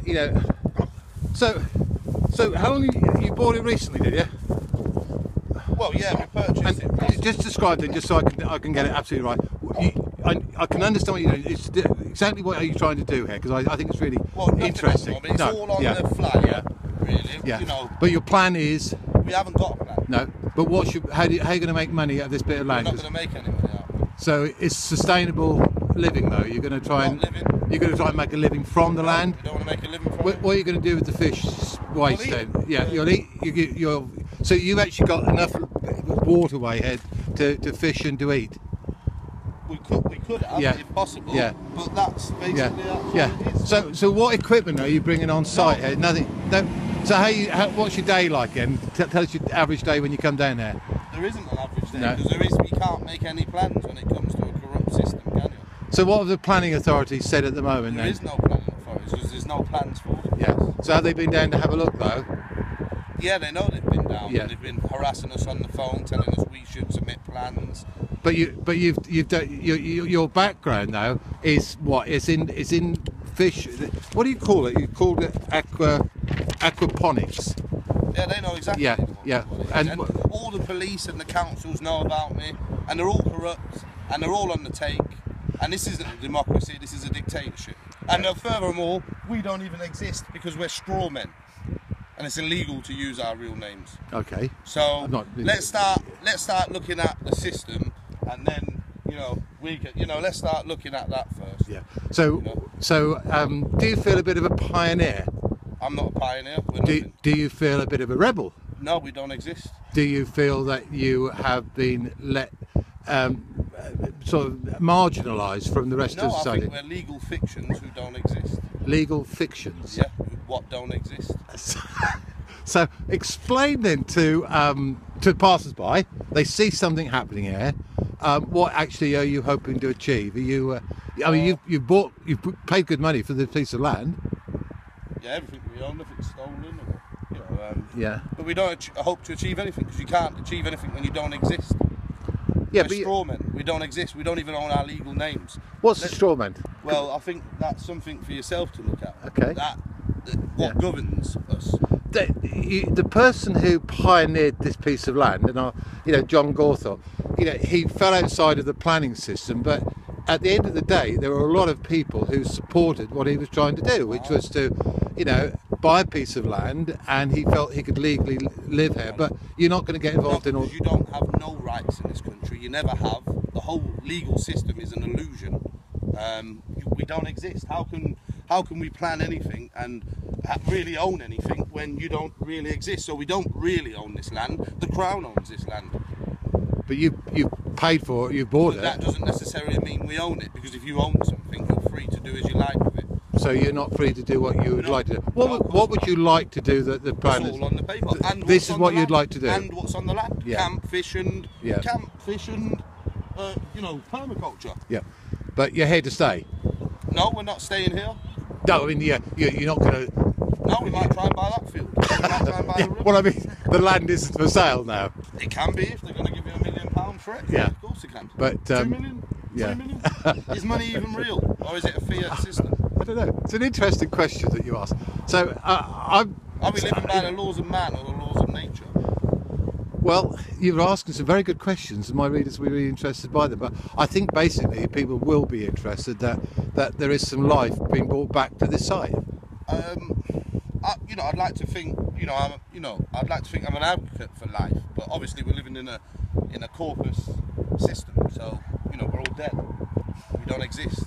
you know, so how long you bought it recently, did you? Well, yeah, we purchased it. Just describe it, just so I can get it absolutely right. I can understand what you're doing. It's exactly what are you trying to do here, because I think it's really interesting. It's all on the flyer, really. Yeah. You know, but your plan is? We haven't got a plan. No. But how are you going to make money out of this bit of land? We're not going to make any money out of it. So it's sustainable living, though. You're going to try and make a living from the land. We don't want to make a living from it. What are you going to do with the fish waste then? Yeah, you'll eat. So you've actually got enough waterway here to fish and to eat. We could have, if possible. Yeah. But that's basically So what equipment are you bringing on site here? Nothing. No. So what's your day like then? Tell us your average day when you come down there. There isn't an average day because we can't make any plans when it comes to a corrupt system, can you? So what have the planning authorities said at the moment? There is no planning authorities because there's no plans for them. Yeah. So have they been down to have a look though? Yeah, they know they've been down. Yeah. They've been harassing us on the phone, telling us we should submit plans. But you've done your background though is what? It's in fish. What do you call it? You called it aquaponics. Yeah, they know exactly. Yeah. And all the police and the councils know about me, and they're all corrupt, and they're all on the take. And this isn't a democracy. This is a dictatorship. And furthermore, we don't even exist because we're strawmen. And it's illegal to use our real names. Okay. So let's start looking at the system, and then let's start looking at that first. Yeah. So do you feel a bit of a pioneer? I'm not a pioneer. Do you feel a bit of a rebel? No, we don't exist. Do you feel that you have been let sort of marginalised from the rest of society? No, I think we're legal fictions who don't exist. Legal fictions? Yeah, what don't exist. So explain then to passers-by, they see something happening here, what actually are you hoping to achieve? Are you, I mean, you've paid good money for this piece of land. Yeah, everything we own, if it's stolen, or, yeah. But we don't hope to achieve anything, because you can't achieve anything when you don't exist. Yeah, we're strawmen. We don't exist. We don't even own our legal names. What's a strawman? Well, I think that's something for yourself to look at. Okay. What governs us. The person who pioneered this piece of land, and John Gawthorpe, he fell outside of the planning system, but at the end of the day, there were a lot of people who supported what he was trying to do, which was to, buy a piece of land, and he felt he could legally live here. But you're not going to get involved in all. You don't have no rights in this country. You never have. The whole legal system is an illusion. We don't exist. How can we plan anything and really own anything when you don't really exist? So we don't really own this land. The Crown owns this land. But you paid for it, you bought it. That doesn't necessarily mean we own it, because if you own something, you're free to do as you like with it. So you're not free to do what you would like to do. What would you like to do that the plan is? It's all on the paper. And this is what you'd like to do. And what's on the land? Yeah. Camp, fish and permaculture. Yeah. But you're here to stay. No, we're not staying here. No, I mean, you're not going to. No, we might try and buy that field. We might try and buy the river. Well, I mean, the land isn't for sale now. It can be if they're going to give you £1 million for it. Yeah, of course it can. But 2 million. Yeah. 3 million. Is money even real, or is it a fiat system? I don't know. It's an interesting question that you ask. So, are we living by the laws of man or the laws of nature? Well, you're asking some very good questions, and my readers will be really interested by them. But I think basically people will be interested that there is some life being brought back to this site. I'd like to think, I'm an advocate for life, but obviously we're living in a corpus system, so we're all dead. We don't exist.